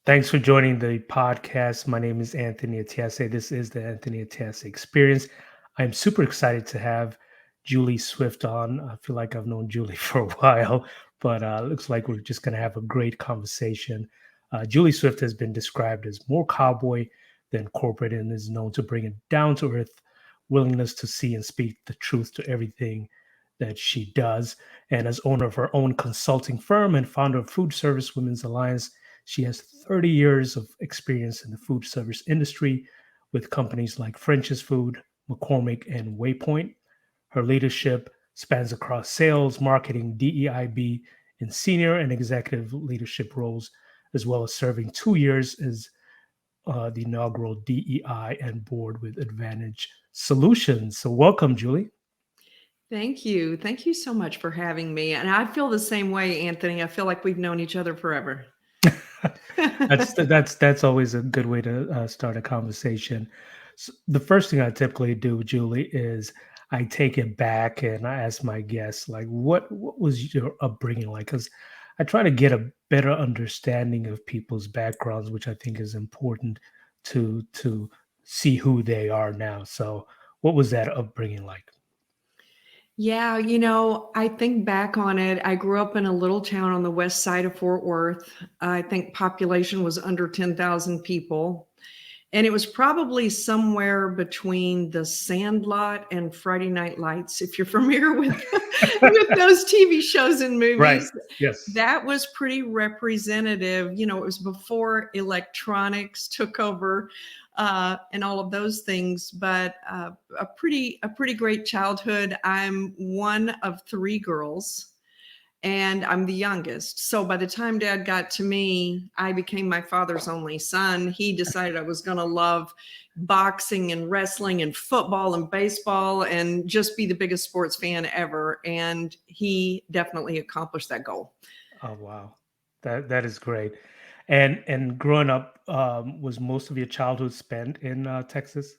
Thanks for joining the podcast. My name is Anthony Atiase. This is the Anthony Atiase Experience. I'm super excited to have Julie Swift on. I feel like I've known Julie for a while, but looks like we're just going to have a great conversation. Julie Swift has been described as more cowboy than corporate and is known to bring a down to earth willingness to see and speak the truth to everything that she does. And as owner of her own consulting firm and founder of Food Service Women's Alliance, she has 30 years of experience in the food service industry with companies like French's Food, McCormick, and Waypoint. Her leadership spans across sales, marketing, DEIB, and senior and executive leadership roles, as well as serving 2 years as the inaugural DEI and board with Advantage Solutions. So, welcome, Julie. Thank you. Thank you so much for having me. And I feel the same way, Anthony. I feel like we've known each other forever. that's always a good way to start a conversation. So the first thing I typically do, Julie, is I take it back and I ask my guests, like, what was your upbringing like? Because I try to get a better understanding of people's backgrounds, which I think is important to see who they are now. So, what was that upbringing like? Yeah, I think back on it. I grew up in a little town on the west side of Fort Worth. I think population was under 10,000 people. And it was probably somewhere between the Sandlot and Friday Night Lights, if you're familiar with, with those TV shows and movies. Right. Yes. That was pretty representative. It was before electronics took over and all of those things, but a pretty great childhood. I'm one of three girls, and I'm the youngest. So by the time Dad got to me, I became my father's only son. He decided I was going to love boxing and wrestling and football and baseball and just be the biggest sports fan ever. And he definitely accomplished that goal. Oh, wow. That is great. And growing up, was most of your childhood spent in Texas?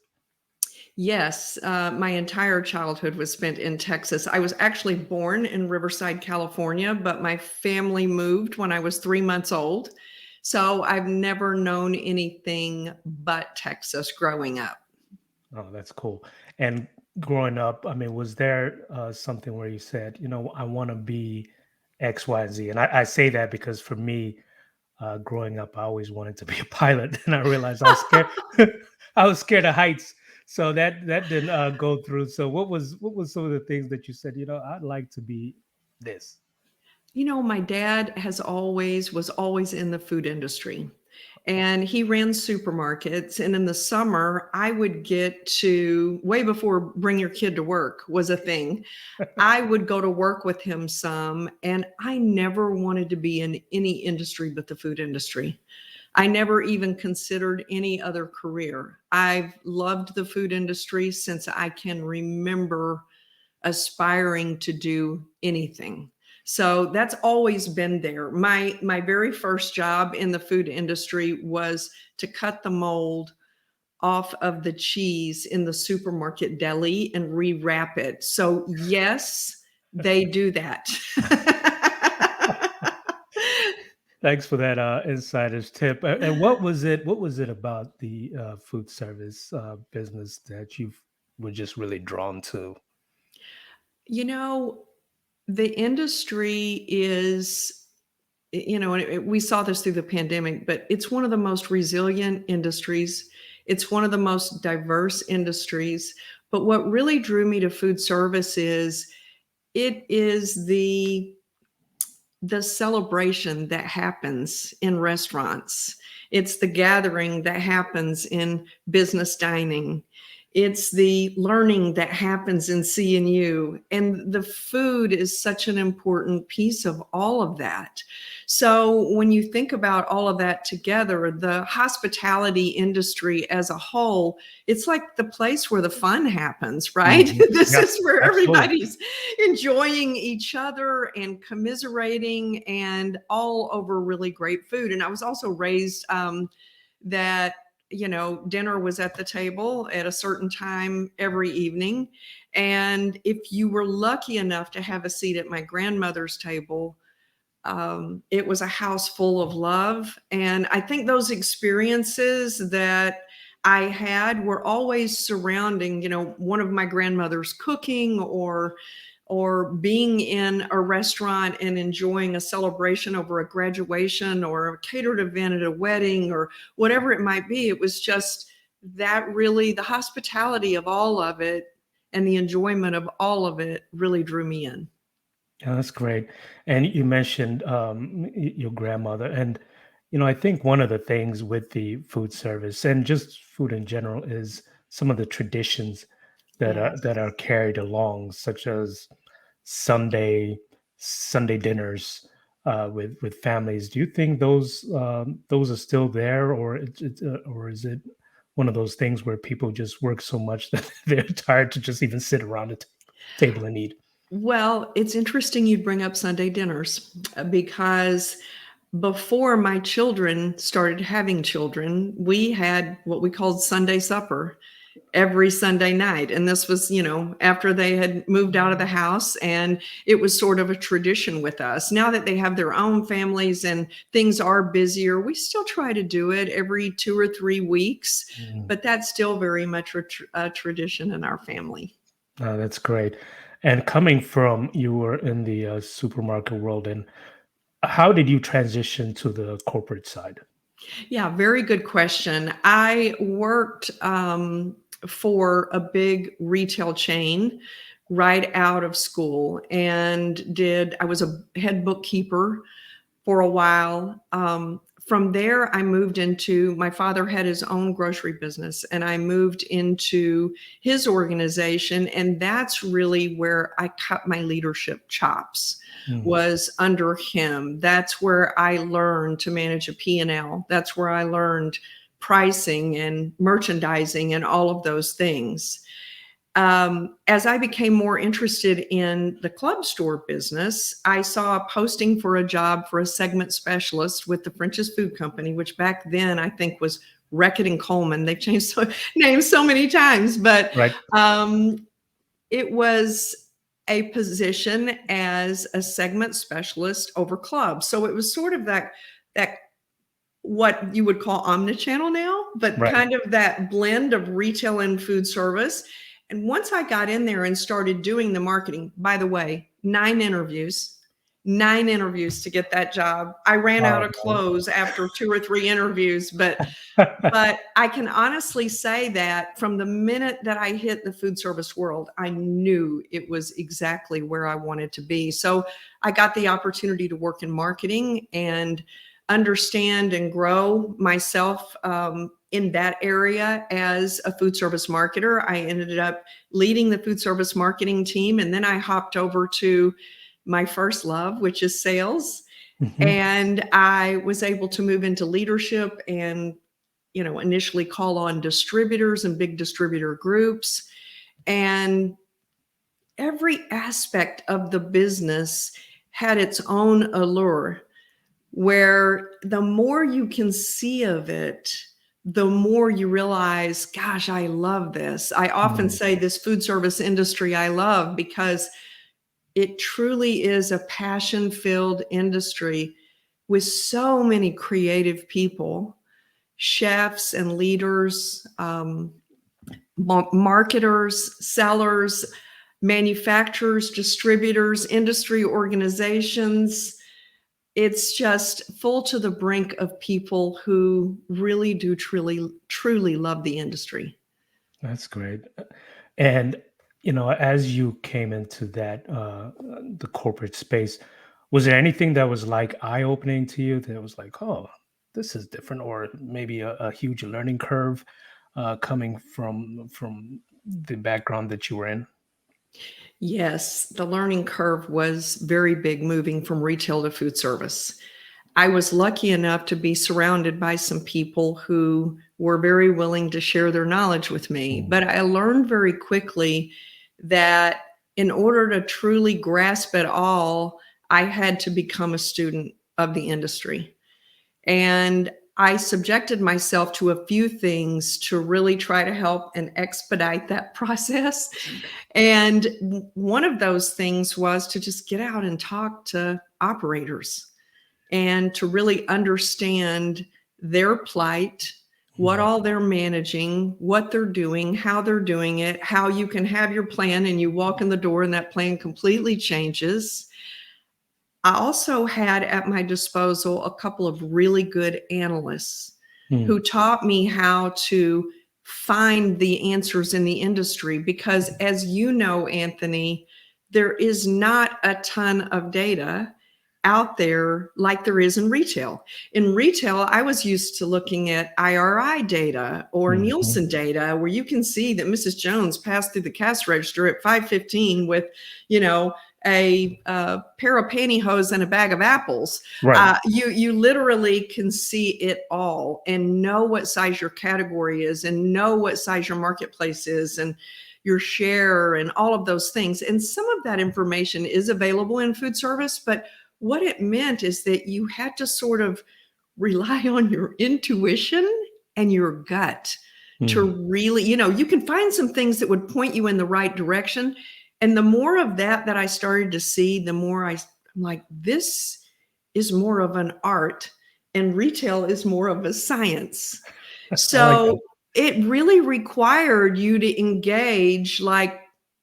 Yes, my entire childhood was spent in Texas. I was actually born in Riverside, California, but my family moved when I was 3 months old. So I've never known anything but Texas growing up. Oh, that's cool. And growing up, I mean, was there something where you said, I want to be X, Y, and Z? And I say that because for me, growing up, I always wanted to be a pilot, and I realized I was scared. I was scared of heights, so that didn't go through. So what was some of the things that you said? I'd like to be this. My dad was always in the food industry, and he ran supermarkets. And in the summer, I would get to, way before bring your kid to work was a thing, I would go to work with him some, and I never wanted to be in any industry but the food industry. I never even considered any other career. I've loved the food industry since I can remember aspiring to do anything. So that's always been there. My very first job in the food industry was to cut the mold off of the cheese in the supermarket deli and rewrap it. So yes, they do that. Thanks for that insider's tip. And what was it? What was it about the food service business that you were just really drawn to? You know, the industry is, and we saw this through the pandemic, but it's one of the most resilient industries. It's one of the most diverse industries. But what really drew me to food service is it is the celebration that happens in restaurants. It's the gathering that happens in business dining. It's the learning that happens in C&U. And the food is such an important piece of all of that. So when you think about all of that together, the hospitality industry as a whole, it's like the place where the fun happens, right? Mm-hmm. This Yep, is where absolutely. everybody's enjoying each other and commiserating and all over really great food. And I was also raised that dinner was at the table at a certain time every evening. And if you were lucky enough to have a seat at my grandmother's table, It was a house full of love. And I think those experiences that I had were always surrounding, one of my grandmother's cooking, or being in a restaurant and enjoying a celebration over a graduation or a catered event at a wedding or whatever it might be. It was just that, really, the hospitality of all of it and the enjoyment of all of it really drew me in. Yeah, that's great. And you mentioned your grandmother, and I think one of the things with the food service and just food in general is some of the traditions that are Yes. carried along, such as Sunday Sunday dinners with families. Do you think those are still there, or is it one of those things where people just work so much that they're tired to just even sit around the table and eat? Well, it's interesting you'd bring up Sunday dinners, because before my children started having children, we had what we called Sunday supper every Sunday night. And this was, after they had moved out of the house, and it was sort of a tradition with us. Now that they have their own families and things are busier, we still try to do it every 2 or 3 weeks, Mm. but that's still very much a tradition in our family. That's great. And coming from, you were in the supermarket world, and how did you transition to the corporate side? Yeah, very good question. I worked for a big retail chain right out of school, and I was a head bookkeeper for a while. From there, I moved into, my father had his own grocery business, and I moved into his organization. And that's really where I cut my leadership chops, Mm. was under him. That's where I learned to manage a P&L. That's where I learned pricing and merchandising and all of those things. As I became more interested in the club store business, I saw a posting for a job for a segment specialist with the French's Food Company, which back then I think was Reckitt and Coleman. They've changed names so many times, but Right. it was a position as a segment specialist over clubs. So it was sort of that what you would call omnichannel now, but Right. kind of that blend of retail and food service. And once I got in there and started doing the marketing, by the way, 9 interviews to get that job. I ran out Wow. of clothes after 2 or 3 interviews, but I can honestly say that from the minute that I hit the food service world, I knew it was exactly where I wanted to be. So I got the opportunity to work in marketing and understand and grow myself in that area as a food service marketer. I ended up leading the food service marketing team, and then I hopped over to my first love, which is sales. Mhm. And I was able to move into leadership and, initially call on distributors and big distributor groups. And every aspect of the business had its own allure, where the more you can see of it, the more you realize, gosh, I love this. I often Mm. say this food service industry I love because it truly is a passion-filled industry with so many creative people, chefs and leaders, marketers, sellers, manufacturers, distributors, industry organizations. It's just full to the brink of people who really do truly love the industry. That's great. And as you came into the corporate space, was there anything that was like eye opening to you that was like, oh, this is different, or maybe a huge learning curve coming from the background that you were in? Yes, the learning curve was very big moving from retail to food service. I was lucky enough to be surrounded by some people who were very willing to share their knowledge with me. Mm. But I learned very quickly that in order to truly grasp it all, I had to become a student of the industry. And I subjected myself to a few things to really try to help and expedite that process. And one of those things was to just get out and talk to operators. and to really understand their plight, what all they're managing, what they're doing, how they're doing it, how you can have your plan and you walk in the door and that plan completely changes. I also had at my disposal a couple of really good analysts who taught me how to find the answers in the industry, because as you know, Anthony, there is not a ton of data out there like there is in retail. In retail, I was used to looking at IRI data or Nielsen data, where you can see that Mrs. Jones passed through the cash register at 5:15 with, a pair of pantyhose and a bag of apples. Right. You literally can see it all and know what size your category is and know what size your marketplace is and your share and all of those things. And some of that information is available in food service, but what it meant is that you had to sort of rely on your intuition and your gut to really, you can find some things that would point you in the right direction. And the more of that I started to see, the more I'm like, this is more of an art and retail is more of a science. So it really required you to engage like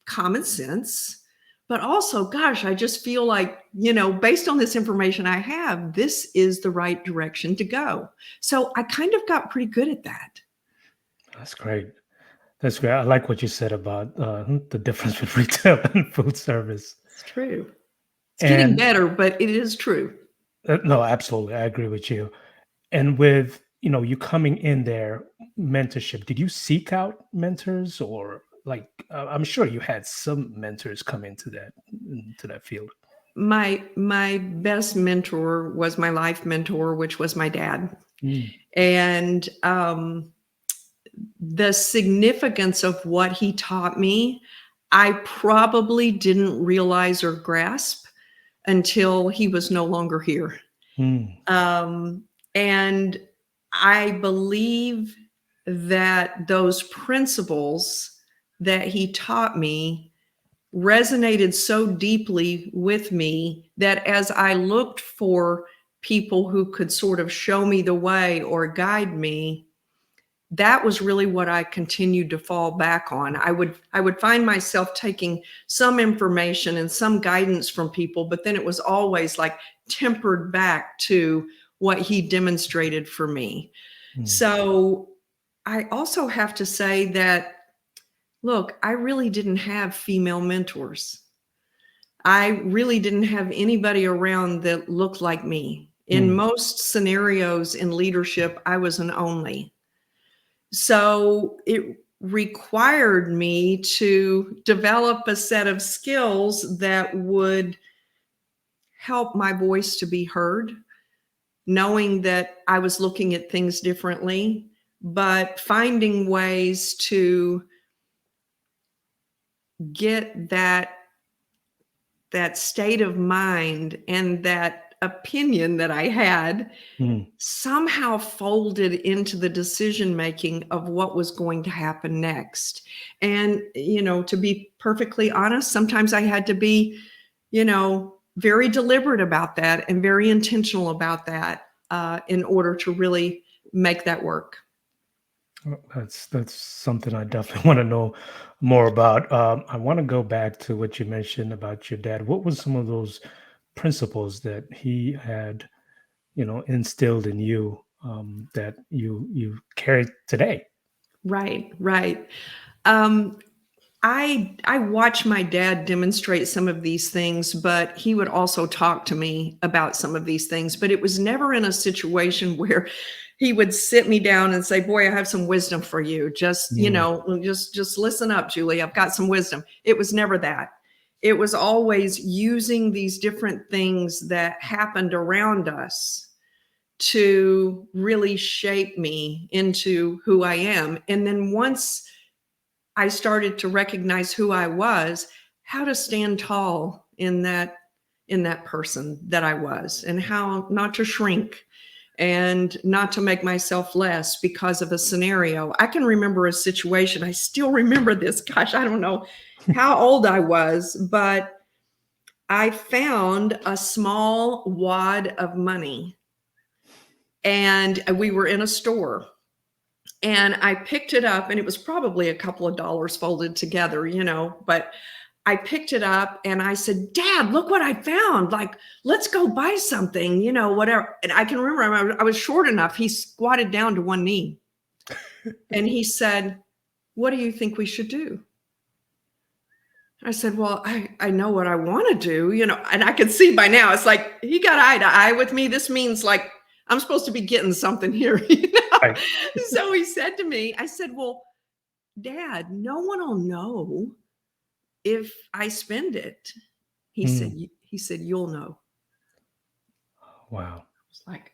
common sense, but also, gosh, I just feel like, based on this information I have, this is the right direction to go. So I kind of got pretty good at that. That's great. That's great. I like what you said about the difference between retail and food service. It's true. It's getting And better, but it is true. no, absolutely, I agree with you. And with you coming in there, mentorship. Did you seek out mentors, or like I'm sure you had some mentors come into that field? My best mentor was my life mentor, which was my dad. Mm. And the significance of what he taught me, I probably didn't realize or grasp until he was no longer here. And I believe that those principles that he taught me resonated so deeply with me that as I looked for people who could sort of show me the way or guide me, that was really what I continued to fall back on. I would find myself taking some information and some guidance from people, but then it was always like tempered back to what he demonstrated for me. So I also have to say that, look, I really didn't have female mentors. I really didn't have anybody around that looked like me. In most scenarios in leadership, I was an only. So it required me to develop a set of skills that would help my voice to be heard, knowing that I was looking at things differently, but finding ways to get that state of mind and that opinion that I had somehow folded into the decision making of what was going to happen next. And, to be perfectly honest, sometimes I had to be, very deliberate about that and very intentional about that in order to really make that work. That's something I definitely want to know more about. I want to go back to what you mentioned about your dad. What was some of those principles that he had, instilled in you, that you carry today? Right. I watched my dad demonstrate some of these things, but he would also talk to me about some of these things. But it was never in a situation where he would sit me down and say, "Boy, I have some wisdom for you. Just, just listen up, Julie. I've got some wisdom." It was never that. It was always using these different things that happened around us to really shape me into who I am. And then once I started to recognize who I was, how to stand tall in that person that I was, and how not to shrink and not to make myself less because of a scenario. I can remember a situation. I still remember this. Gosh, I don't know how old I was, but I found a small wad of money, and we were in a store, and I picked it up, and it was probably a couple of dollars folded together, but I picked it up and I said, Dad, look what I found. Like, let's go buy something, whatever. And I can remember I was short enough. He squatted down to one knee and he said, what do you think we should do? I said, well, I know what I want to do, and I could see by now, it's like he got eye to eye with me. This means like I'm supposed to be getting something here. Right. So he said to me, I said, well, Dad, no one will know if I spend it. He said, you'll know. Wow. I was like,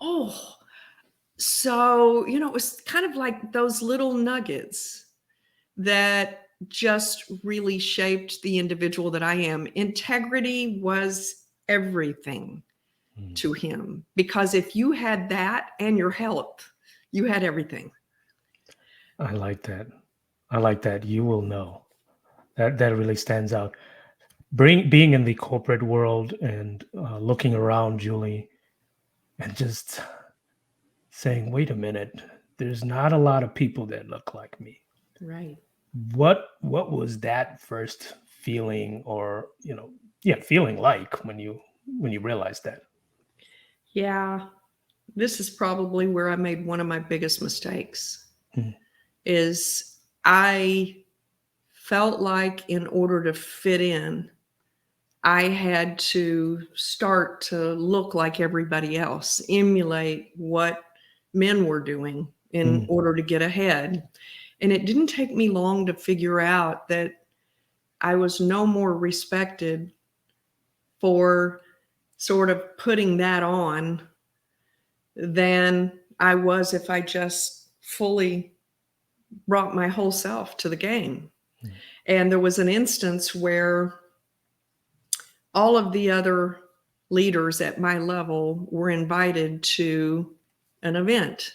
oh, so, it was kind of like those little nuggets that just really shaped the individual that I am. Integrity was everything to him, because if you had that and your health, you had everything. I like that. I like that. You will know. That really stands out. Being in the corporate world and looking around, Julie, and just saying, wait a minute, there's not a lot of people that look like me. Right. What was that first feeling, or feeling like when you realized that? Yeah. This is probably where I made one of my biggest mistakes. Hmm. Is I felt like in order to fit in, I had to start to look like everybody else, emulate what men were doing in order to get ahead. And it didn't take me long to figure out that I was no more respected for sort of putting that on than I was if I just fully brought my whole self to the game. And there was an instance where all of the other leaders at my level were invited to an event,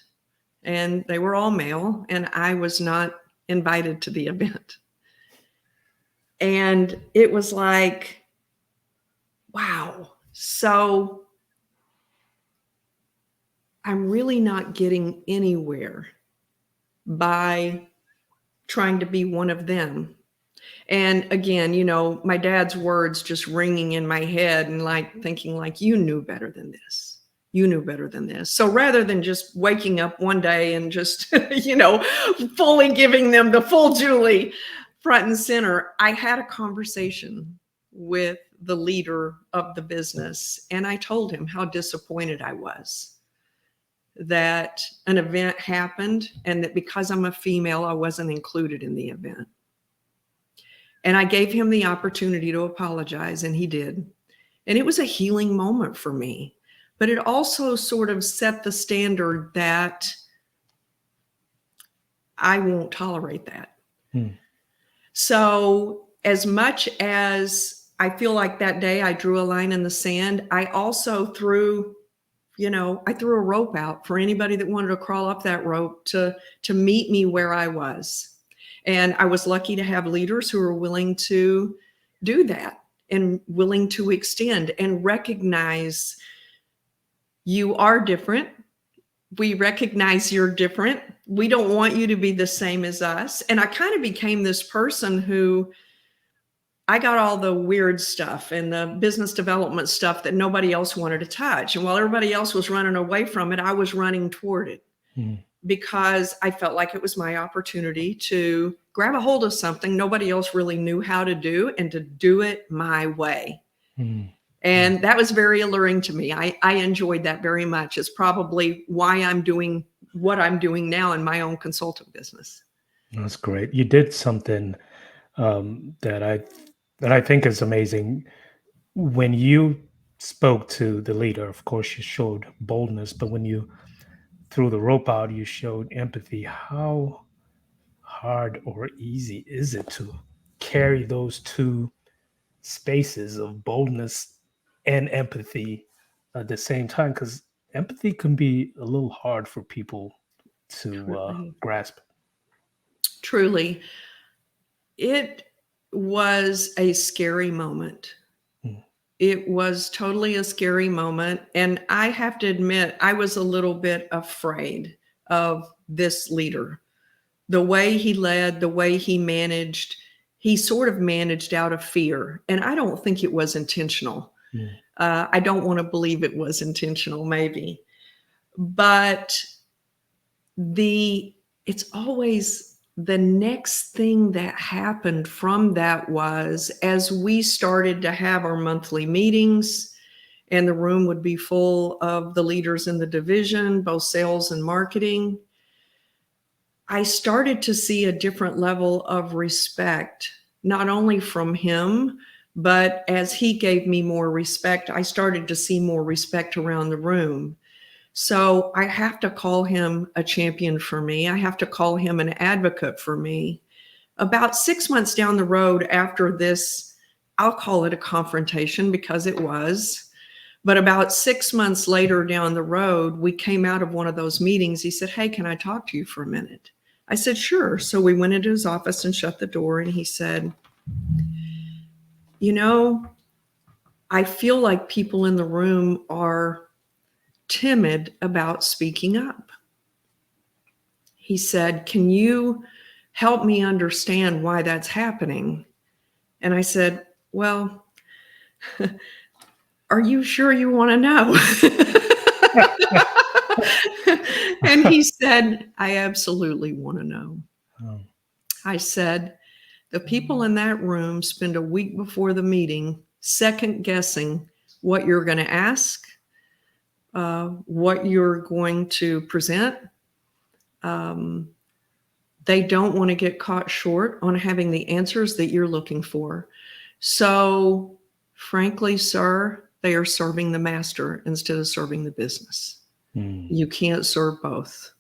and they were all male, and I was not invited to the event. And it was like, wow. So I'm really not getting anywhere by trying to be one of them. And again, my dad's words just ringing in my head and like thinking like, you knew better than this. You knew better than this. So rather than just waking up one day and just, fully giving them the full Julie front and center, I had a conversation with the leader of the business. And I told him how disappointed I was that an event happened and that because I'm a female, I wasn't included in the event. And I gave him the opportunity to apologize, and he did. And it was a healing moment for me. But it also sort of set the standard that I won't tolerate that. So as much as I feel like that day I drew a line in the sand, I also threw a rope out for anybody that wanted to crawl up that rope to meet me where I was. And I was lucky to have leaders who were willing to do that and willing to extend and recognize you are different. We recognize you're different. We don't want you to be the same as us. And I kind of became this person who I got all the weird stuff and the business development stuff that nobody else wanted to touch. And while everybody else was running away from it, I was running toward it. Because I felt like it was my opportunity to grab a hold of something nobody else really knew how to do and to do it my way. And that was very alluring to me. I enjoyed that very much. It's probably why I'm doing what I'm doing now in my own consulting business. That's great. You did something that I think is amazing. When you spoke to the leader, of course, you showed boldness, but when you threw the rope out, you showed empathy. How hard or easy is it to carry those two spaces of boldness and empathy at the same time? Because empathy can be a little hard for people to grasp. Truly, it was a scary moment It was totally a scary moment. And I have to admit, I was a little bit afraid of this leader. The way he led, the way he sort of managed out of fear. And I don't think it was intentional. I don't want to believe it was intentional, maybe. But it's always the next thing that happened from that was, as we started to have our monthly meetings and the room would be full of the leaders in the division, both sales and marketing, I started to see a different level of respect, not only from him, but as he gave me more respect, I started to see more respect around the room. So I have to call him a champion for me. I have to call him an advocate for me. About 6 months down the road after this, I'll call it a confrontation because it was. But about 6 months later down the road, we came out of one of those meetings. He said, "Hey, can I talk to you for a minute?" I said, "Sure." So we went into his office and shut the door, and he said, "You know, I feel like people in the room are timid about speaking up." He said, "Can you help me understand why that's happening?" And I said, "Well, are you sure you want to know?" And he said, "I absolutely want to know." Oh. I said, "The people in that room spend a week before the meeting second guessing what you're going to ask, what you're going to present. They don't want to get caught short on having the answers that you're looking for. So, frankly, sir, they are serving the master instead of serving the business. You can't serve both."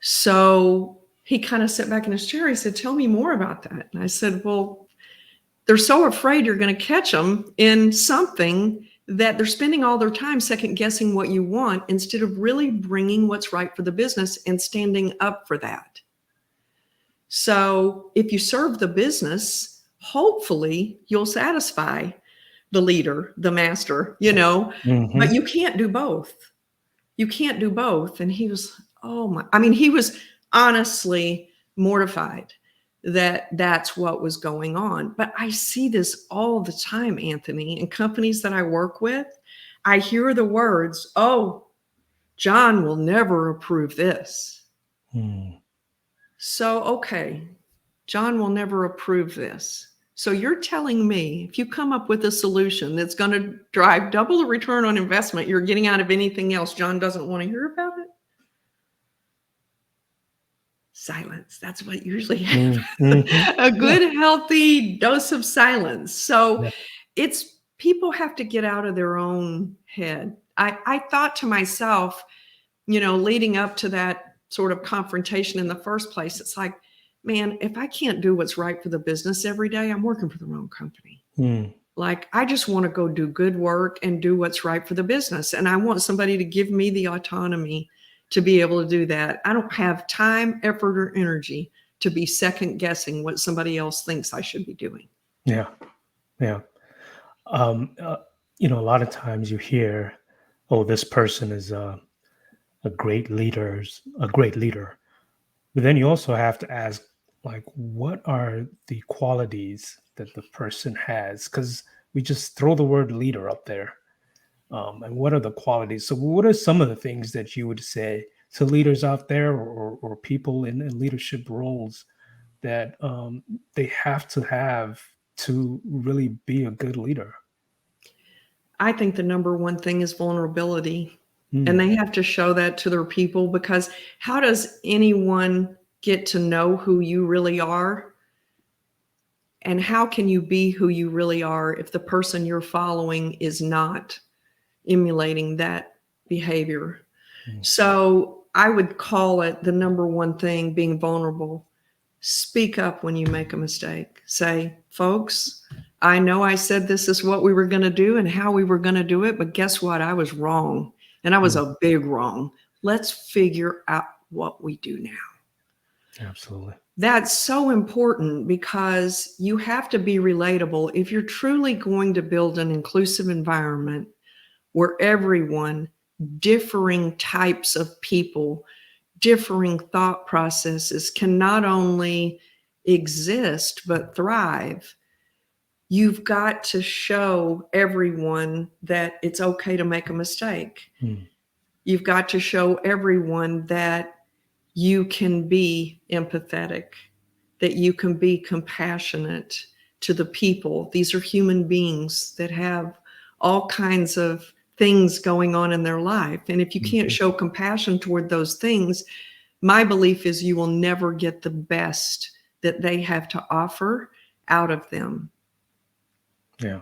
So he kind of sat back in his chair. He said, "Tell me more about that." And I said, "Well, they're so afraid you're going to catch them in something that they're spending all their time second guessing what you want instead of really bringing what's right for the business and standing up for that. So if you serve the business, hopefully you'll satisfy the leader, the master, but you can't do both. You can't do both." And he was, he was honestly mortified that that's what was going on. But I see this all the time, Anthony, in companies that I work with. I hear the words, "Oh, John will never approve this." So, okay, John will never approve this. So you're telling me if you come up with a solution that's going to drive double the return on investment you're getting out of anything else, John doesn't want to hear about it? Silence. That's what usually happens. A good, healthy dose of silence. So it's people have to get out of their own head. I thought to myself, leading up to that sort of confrontation in the first place, it's like, man, if I can't do what's right for the business every day, I'm working for the wrong company. Like, I just want to go do good work and do what's right for the business. And I want somebody to give me the autonomy to be able to do that. I don't have time, effort, or energy to be second guessing what somebody else thinks I should be doing. Yeah. A lot of times you hear, "Oh, this person is a great leader, But then you also have to ask, like, what are the qualities that the person has? Because we just throw the word leader up there. And what are the qualities? So what are some of the things that you would say to leaders out there or people in leadership roles that they have to really be a good leader? I think the number one thing is vulnerability. And they have to show that to their people, because how does anyone get to know who you really are? And how can you be who you really are if the person you're following is not emulating that behavior? So I would call it the number one thing, being vulnerable. Speak up when you make a mistake. Say, "Folks, I know I said this is what we were going to do and how we were going to do it, but guess what? I was wrong. And I was a big wrong. Let's figure out what we do now." Absolutely. That's so important because you have to be relatable. If you're truly going to build an inclusive environment where everyone, differing types of people, differing thought processes can not only exist but thrive, you've got to show everyone that it's okay to make a mistake. Mm. You've got to show everyone that you can be empathetic, that you can be compassionate to the people. These are human beings that have all kinds of things going on in their life. And if you can't Mhm. show compassion toward those things, my belief is you will never get the best that they have to offer out of them. Yeah.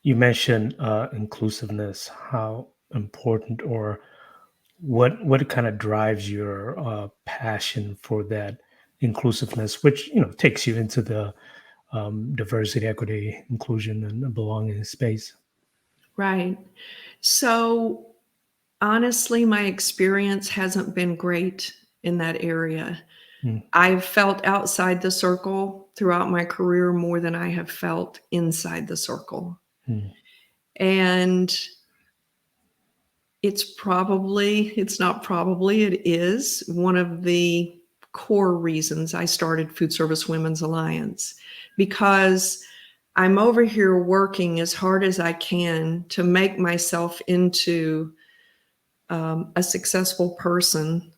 You mentioned inclusiveness, how important or what kind of drives your passion for that inclusiveness, which takes you into the diversity, equity, inclusion, and belonging space. Right. So, honestly, my experience hasn't been great in that area. Mm, I've felt outside the circle throughout my career more than I have felt inside the circle. mm, And it's not probably, it is one of the core reasons I started Food Service Women's Alliance, because I'm over here working as hard as I can to make myself into a successful person.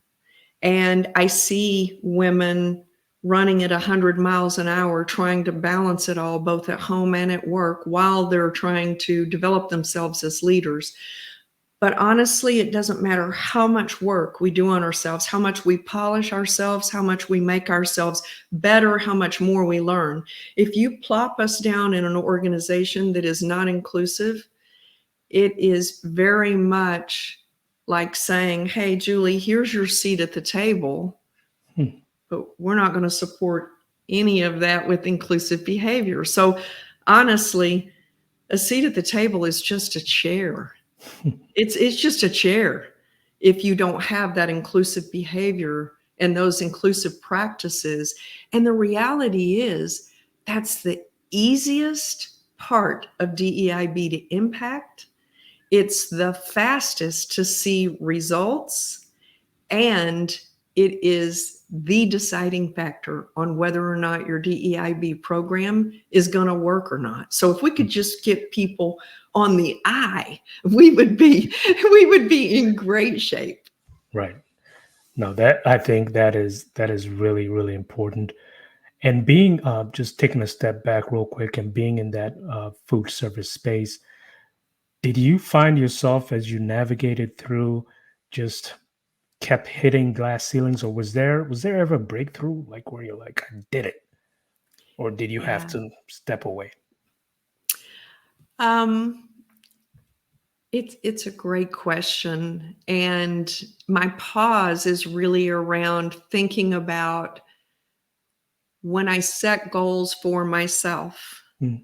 And I see women running at 100 miles an hour trying to balance it all, both at home and at work, while they're trying to develop themselves as leaders. But honestly, it doesn't matter how much work we do on ourselves, how much we polish ourselves, how much we make ourselves better, how much more we learn. If you plop us down in an organization that is not inclusive, it is very much like saying, hey, Julie, here's your seat at the table, mm. but we're not going to support any of that with inclusive behavior. So honestly, a seat at the table is just a chair. It's just a chair if you don't have that inclusive behavior and those inclusive practices. And the reality is that's the easiest part of DEIB to impact. It's the fastest to see results, and it is the deciding factor on whether or not your DEIB program is going to work or not. So if we could just get people on the eye, we would be in great shape. Right. No, that I think that is really really important. And being just taking a step back real quick and being in that food service space, did you find yourself as you navigated through just kept hitting glass ceilings, or was there ever a breakthrough like where you're like, I did it, or did you have Yeah. to step away? Um, it's a great question. And my pause is really around thinking about when I set goals for myself Mm,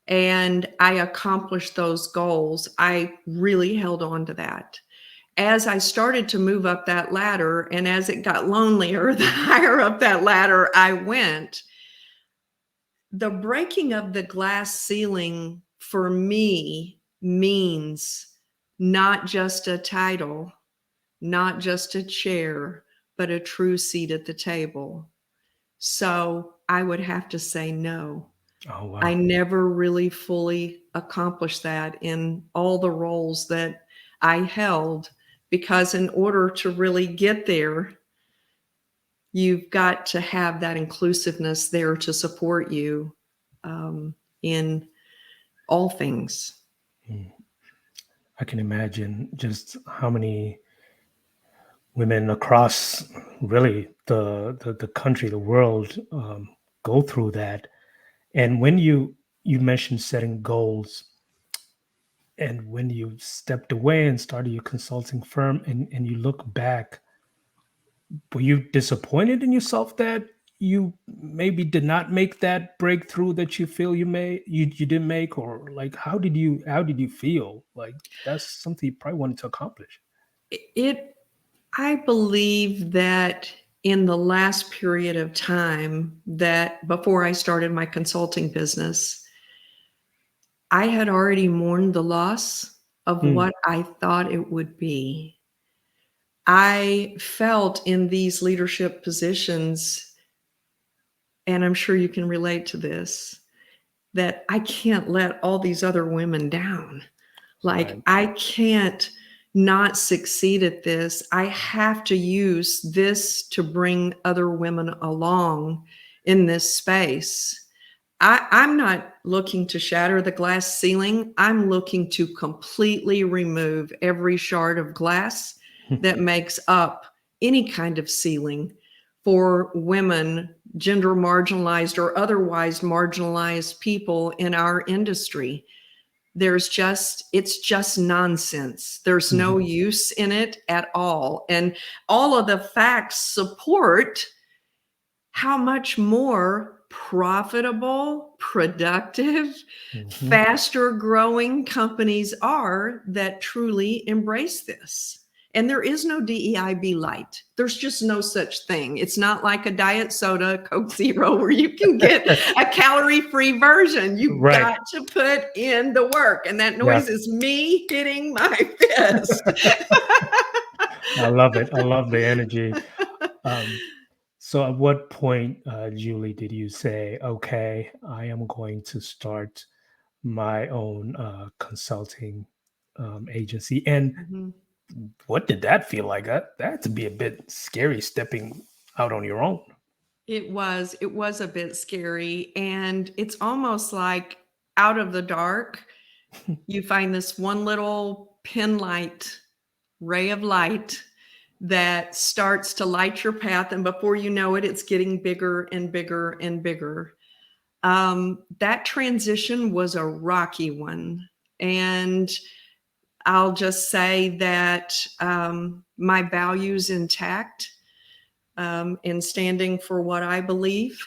and I accomplished those goals, I really held on to that. As I started to move up that ladder and as it got lonelier, the higher up that ladder I went, the breaking of the glass ceiling for me means not just a title, not just a chair, but a true seat at the table. So I would have to say no. oh I wow. never really fully accomplished that in all the roles that I held, because in order to really get there, you've got to have that inclusiveness there to support you in all things. Mm. I can imagine just how many women across really the country, the world, go through that. And when you mentioned setting goals, and when you stepped away and started your consulting firm, and you look back, were you disappointed in yourself that you maybe did not make that breakthrough that you feel you didn't make, or like how did you feel? Like that's something you probably wanted to accomplish. It I believe that in the last period of time that before I started my consulting business, I had already mourned the loss of Mm, what I thought it would be. I felt in these leadership positions, and I'm sure you can relate to this, that I can't let all these other women down. Like, right. I can't not succeed at this. I have to use this to bring other women along in this space. I'm not looking to shatter the glass ceiling. I'm looking to completely remove every shard of glass that makes up any kind of ceiling for women, gender marginalized or otherwise marginalized people in our industry. It's just nonsense. There's no Mhm. use in it at all. And all of the facts support how much more profitable, productive, Mhm. faster growing companies are that truly embrace this. And there is no DEIB light. There's just no such thing. It's not like a diet soda, Coke Zero, where you can get a calorie-free version. You've Right. got to put in the work. And that Yeah. noise is me hitting my fist. I love it. I love the energy. Um, so at what point, Julie, did you say, okay, I am going to start my own consulting agency? And Mhm. what did that feel like? That had to be a bit scary stepping out on your own. It was a bit scary, and it's almost like out of the dark, you find this one little pin light, ray of light that starts to light your path, and before you know it, it's getting bigger and bigger and bigger. That transition was a rocky one, and I'll just say that my values intact in standing for what I believe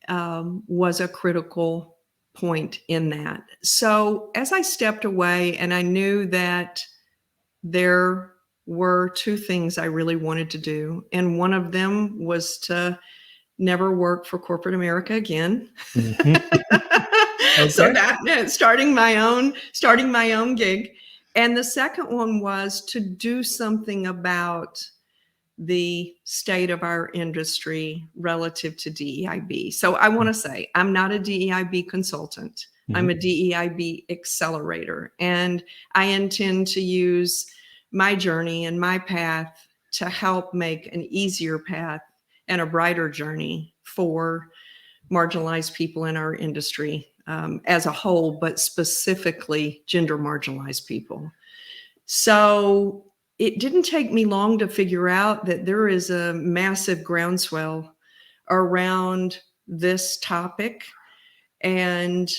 was a critical point in that. So as I stepped away and I knew that there were two things I really wanted to do, and one of them was to never work for corporate America again. Mhm. So Okay. that meant starting my own gig. And the second one was to do something about the state of our industry relative to DEIB. So I want to say I'm not a DEIB consultant. I'm Mhm. a DEIB accelerator, and I intend to use my journey and my path to help make an easier path and a brighter journey for marginalized people in our industry as a whole, but specifically gender marginalized people. So it didn't take me long to figure out that there is a massive groundswell around this topic. And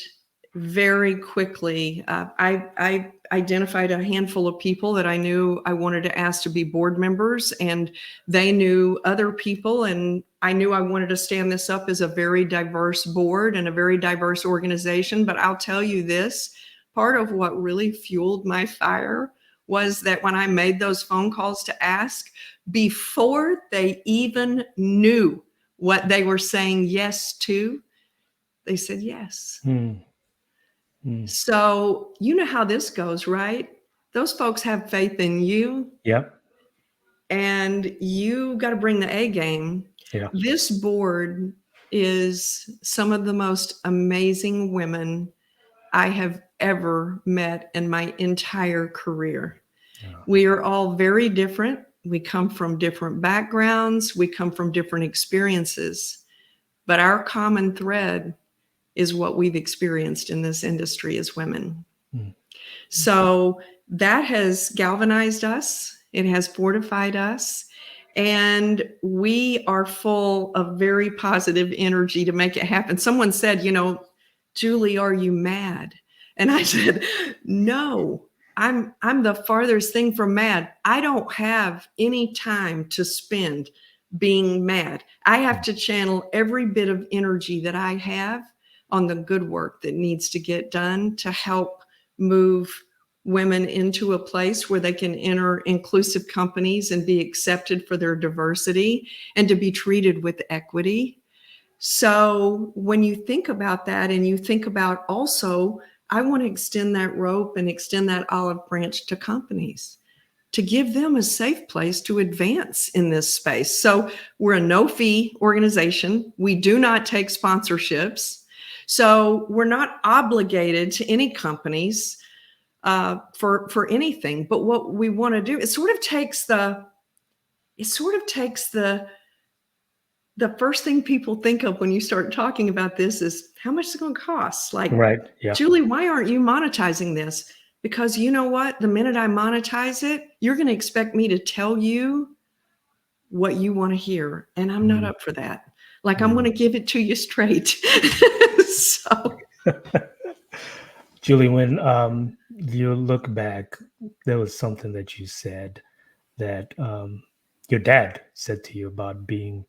very quickly, I identified a handful of people that I knew I wanted to ask to be board members, and they knew other people. And I knew I wanted to stand this up as a very diverse board and a very diverse organization. But I'll tell you this, part of what really fueled my fire was that when I made those phone calls to ask, before they even knew what they were saying yes to, they said yes. Mm, mm. So you know how this goes, right? Those folks have faith in you, Yep. and you got to bring the A game. Yeah. This board is some of the most amazing women I have ever met in my entire career. Yeah. We are all very different. We come from different backgrounds. We come from different experiences. But our common thread is what we've experienced in this industry as women. Mm, So that has galvanized us, it has fortified us, and we are full of very positive energy to make it happen. Someone said, Julie, are you mad? And I said, no, I'm the farthest thing from mad. I don't have any time to spend being mad. I have mm, to channel every bit of energy that I have on the good work that needs to get done to help move women into a place where they can enter inclusive companies and be accepted for their diversity and to be treated with equity. So when you think about that, and you think about also, I want to extend that rope and extend that olive branch to companies to give them a safe place to advance in this space. So we're a no-fee organization. We do not take sponsorships. So we're not obligated to any companies for anything. But what we want to do, it sort of takes the first thing people think of when you start talking about this is, how much is it going to cost? Like, Right. Yeah. Julie, why aren't you monetizing this? Because you know what? The minute I monetize it, you're going to expect me to tell you what you want to hear. And I'm not up for that. Like, I'm going to give it to you straight. So, Julie, when you look back, there was something that you said that your dad said to you about being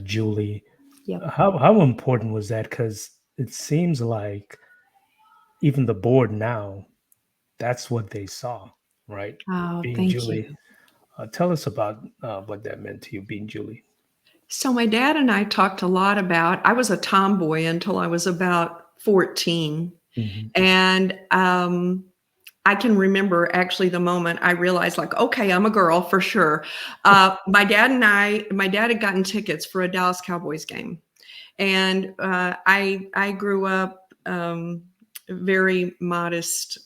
Julie. yep. How important was that? Because it seems like even the board now, that's what they saw, right? Oh, Being thank Julie. you. Tell us about what that meant to you, being Julie. So my dad and I talked a lot about, I was a tomboy until I was about 14. And I can remember actually the moment I realized, like, okay, I'm a girl for sure. My dad had gotten tickets for a Dallas Cowboys game. And I grew up very modest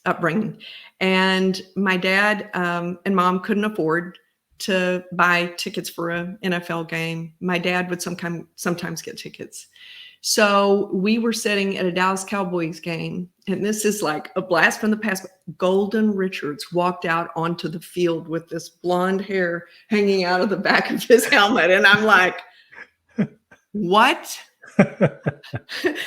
upbringing. And my dad and mom couldn't afford to buy tickets for an NFL game. My dad would sometimes get tickets. So we were sitting at a Dallas Cowboys game, and this is like a blast from the past. Golden Richards walked out onto the field with this blonde hair hanging out of the back of his helmet. And I'm like, what?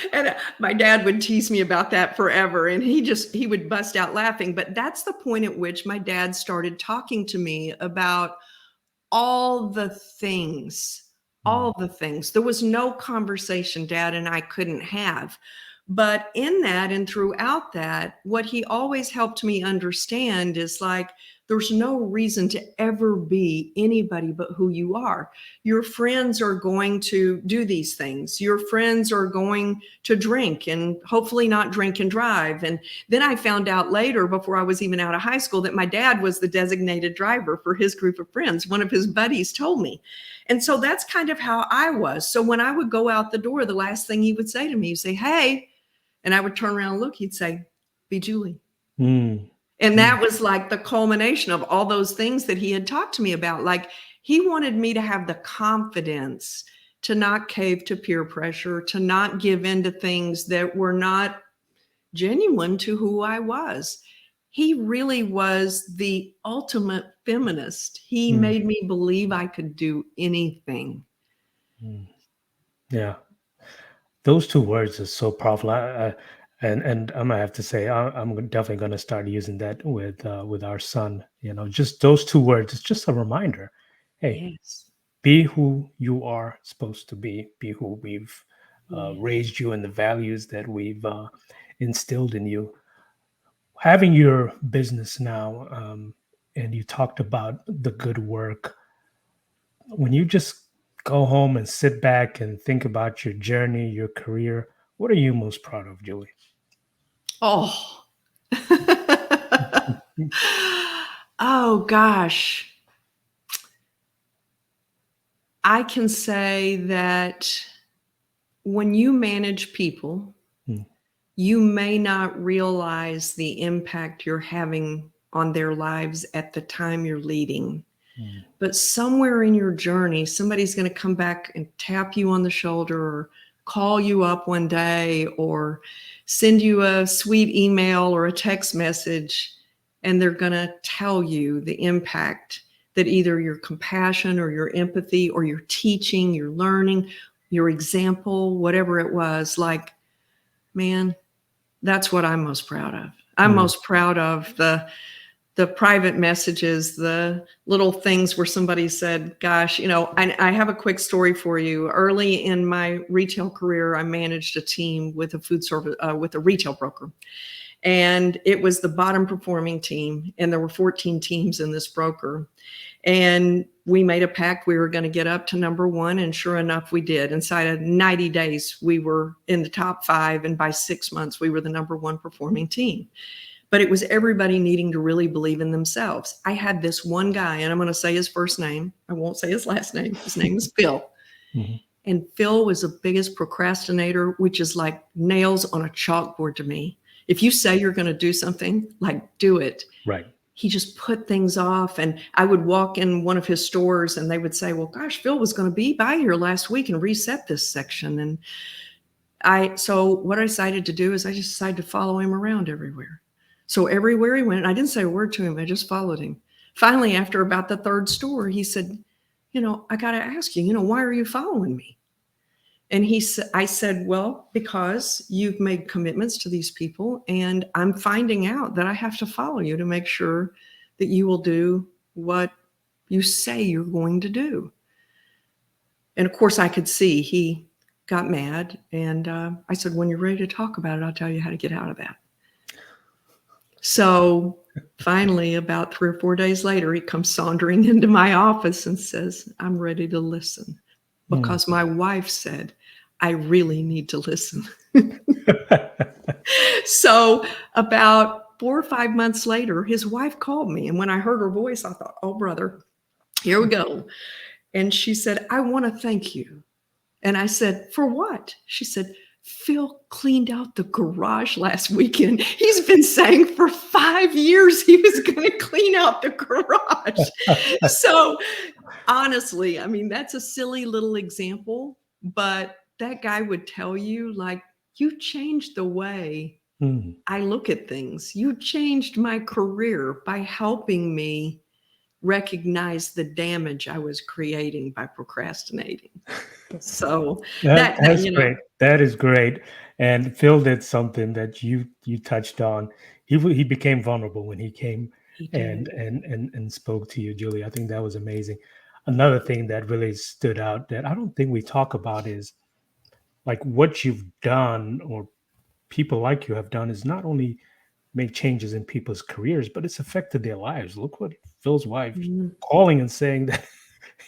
And my dad would tease me about that forever. And he would bust out laughing. But that's the point at which my dad started talking to me about all the things. There was no conversation Dad and I couldn't have. But in that and throughout that, what he always helped me understand is, like, there's no reason to ever be anybody but who you are. Your friends are going to do these things. Your friends are going to drink and hopefully not drink and drive. And then I found out later, before I was even out of high school, that my dad was the designated driver for his group of friends. One of his buddies told me. And so that's kind of how I was. So when I would go out the door, the last thing he would say to me, he'd say, hey, and I would turn around and look, he'd say, be Julie. And that was like the culmination of all those things that he had talked to me about. Like, he wanted me to have the confidence to not cave to peer pressure, to not give in to things that were not genuine to who I was. He really was the ultimate feminist. He made me believe I could do anything. Yeah. Those two words are so powerful. And I'm gonna have to say, I'm definitely gonna start using that with our son. You know, just those two words. It's just a reminder. Hey, Yes. be who you are supposed to be. Be who we've Yes. raised you, and the values that we've instilled in you. Having your business now, and you talked about the good work. When you just go home and sit back and think about your journey, your career, what are you most proud of, Julie? Oh. Oh, gosh. I can say that when you manage people, you may not realize the impact you're having on their lives at the time you're leading. But somewhere in your journey, somebody's going to come back and tap you on the shoulder, or call you up one day, or send you a sweet email or a text message, and they're going to tell you the impact that either your compassion or your empathy or your teaching, your learning, your example, whatever it was, like, man, that's what I'm most proud of. I'm most proud of the private messages, the little things where somebody said, gosh, I have a quick story for you. Early in my retail career, I managed a team with a food service, with a retail broker. And it was the bottom performing team. And there were 14 teams in this broker. And we made a pact we were going to get up to number one. And sure enough, we did. Inside of 90 days, we were in the top 5. And by 6 months, we were the number one performing team. But it was everybody needing to really believe in themselves. I had this one guy, and I'm going to say his first name. I won't say his last name. His name is Phil. Mm-hmm. And Phil was the biggest procrastinator, which is like nails on a chalkboard to me. If you say you're going to do something, like do it. Right. He just put things off. And I would walk in one of his stores and they would say, well, gosh, Phil was going to be by here last week and reset this section. And so what I decided to do is I just decided to follow him around everywhere. So everywhere he went, I didn't say a word to him. I just followed him. Finally, after about the 3rd store, he said, I got to ask you, why are you following me? And I said, well, because you've made commitments to these people and I'm finding out that I have to follow you to make sure that you will do what you say you're going to do. And of course I could see he got mad. And I said, when you're ready to talk about it, I'll tell you how to get out of that. So finally, about 3 or 4 days later, he comes sauntering into my office and says, I'm ready to listen because my wife said, I really need to listen. So about 4 or 5 months later, his wife called me. And when I heard her voice, I thought, oh, brother, here we go. And she said, I want to thank you. And I said, for what? She said, Phil cleaned out the garage last weekend. He's been saying for 5 years he was going to clean out the garage. So honestly, I mean, that's a silly little example, but that guy would tell you, like, you changed the way I look at things. You changed my career by helping me recognize the damage I was creating by procrastinating. So that's great. That is great. And Phil did something that you touched on. He became vulnerable when he came and spoke to you, Julie. I think that was amazing. Another thing that really stood out that I don't think we talk about is like what you've done or people like you have done is not only make changes in people's careers, but it's affected their lives. Look what Phil's wife calling and saying that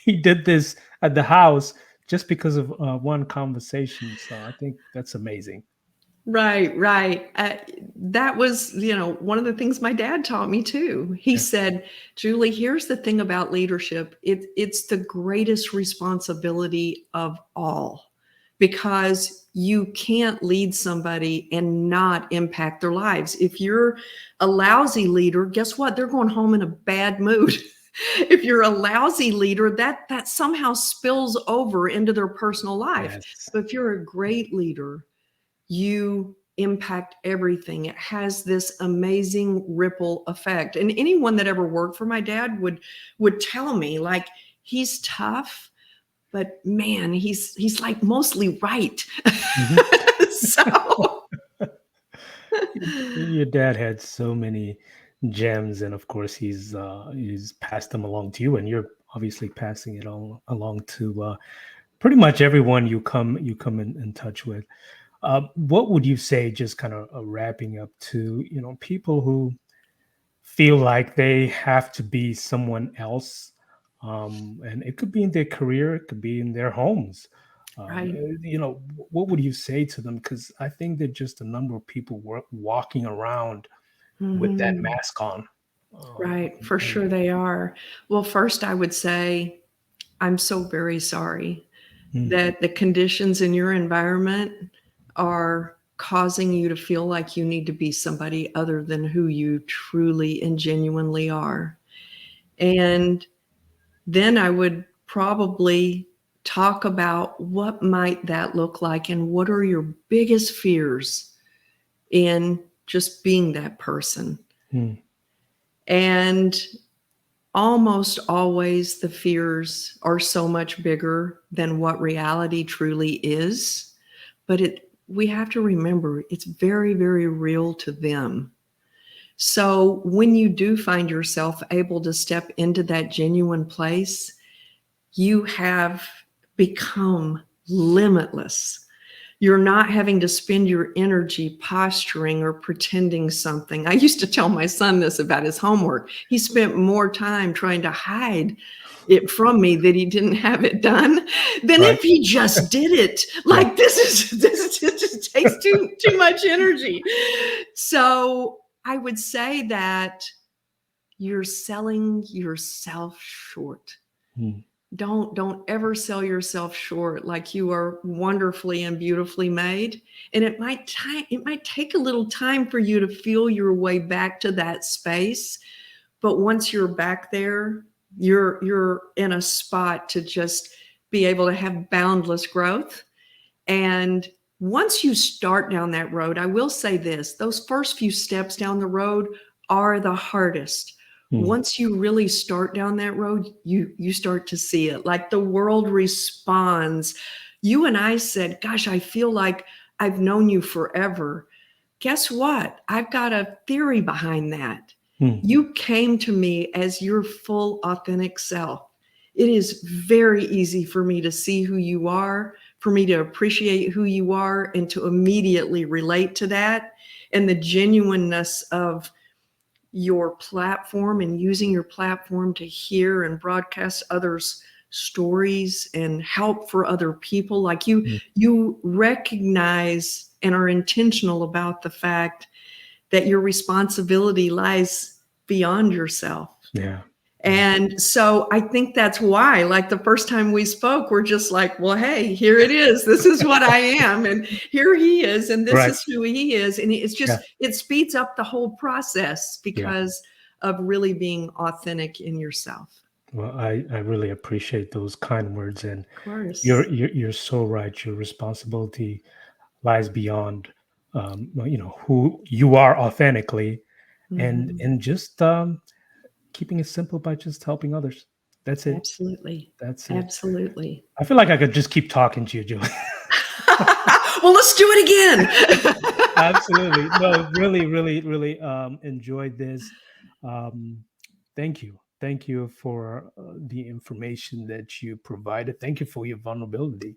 he did this at the house just because of one conversation. So I think that's amazing. Right. That was, one of the things my dad taught me too. He said, Julie, here's the thing about leadership. It's the greatest responsibility of all because you can't lead somebody and not impact their lives. If you're a lousy leader, guess what? They're going home in a bad mood. If you're a lousy leader, that somehow spills over into their personal life. Yes. But if you're a great leader, you impact everything. It has this amazing ripple effect. And anyone that ever worked for my dad would tell me, like, he's tough, but man, he's like mostly right. So your dad had so many gems, and of course he's passed them along to you, and you're obviously passing it all along to pretty much everyone you come in touch with. What would you say, just kind of wrapping up, to people who feel like they have to be someone else, and it could be in their career, it could be in their homes. Right. What would you say to them? Because I think that just a number of people were walking around with that mask on. Right. For sure they are. Well, first I would say, I'm so very sorry that the conditions in your environment are causing you to feel like you need to be somebody other than who you truly and genuinely are. And then I would probably talk about what might that look like and what are your biggest fears in just being that person. And almost always the fears are so much bigger than what reality truly is. But we have to remember it's very, very real to them. So when you do find yourself able to step into that genuine place, you have become limitless. You're not having to spend your energy posturing or pretending something. I used to tell my son this about his homework. He spent more time trying to hide it from me that he didn't have it done than Right. if he just did it. Yeah. Like this just takes too much energy. So I would say that you're selling yourself short. Mm. Don't ever sell yourself short. Like, you are wonderfully and beautifully made, and it might take a little time for you to feel your way back to that space, but once you're back there, you're in a spot to just be able to have boundless growth. And once you start down that road, I will say this, those first few steps down the road are the hardest. Mm. Once you really start down that road, you start to see it. Like, the world responds. You and I said, gosh, I feel like I've known you forever. Guess what? I've got a theory behind that. Mm. You came to me as your full, authentic self. It is very easy for me to see who you are, for me to appreciate who you are, and to immediately relate to that. And the genuineness of your platform and using your platform to hear and broadcast others' stories and help for other people. Like, you recognize and are intentional about the fact that your responsibility lies beyond yourself. Yeah. And so I think that's why, like, the first time we spoke, we're just like, well, hey, here it is. This is what I am. And here he is. And this Right. is who he is. And it's Yeah. just, it speeds up the whole process Yeah. because of really being authentic in yourself. Well, I really appreciate those kind words, and Of course. you're so right. Your responsibility lies beyond, who you are authentically, and Mhm. just keeping it simple by just helping others. That's it. Absolutely. That's it. Absolutely. I feel like I could just keep talking to you, Julie. Well, let's do it again. Absolutely. No, really, really, really enjoyed this. Um, thank you. Thank you for the information that you provided. Thank you for your vulnerability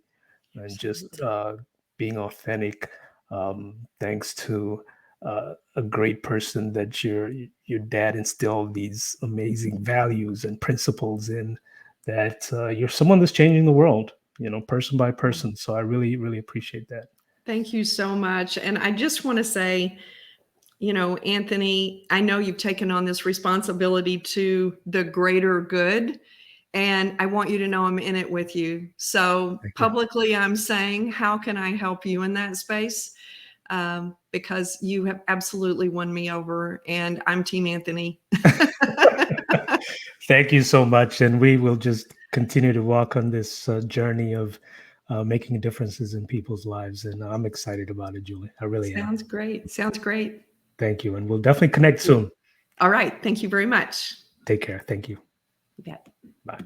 and just Absolutely. being authentic. Thanks to a great person that your dad instilled these amazing values and principles in. That you're someone that's changing the world, person by person. So I really, really appreciate that. Thank you so much. And I just want to say, Anthony, I know you've taken on this responsibility to the greater good, and I want you to know I'm in it with you. So Thank you. publicly, I'm saying, how can I help you in that space? Because you have absolutely won me over, and I'm Team Anthony. Thank you so much. And we will just continue to walk on this journey of making differences in people's lives. And I'm excited about it, Julie. I really am. Sounds great. Sounds great. Thank you. And we'll definitely connect soon. All right. Thank you very much. Take care. Thank you. You bet. Bye.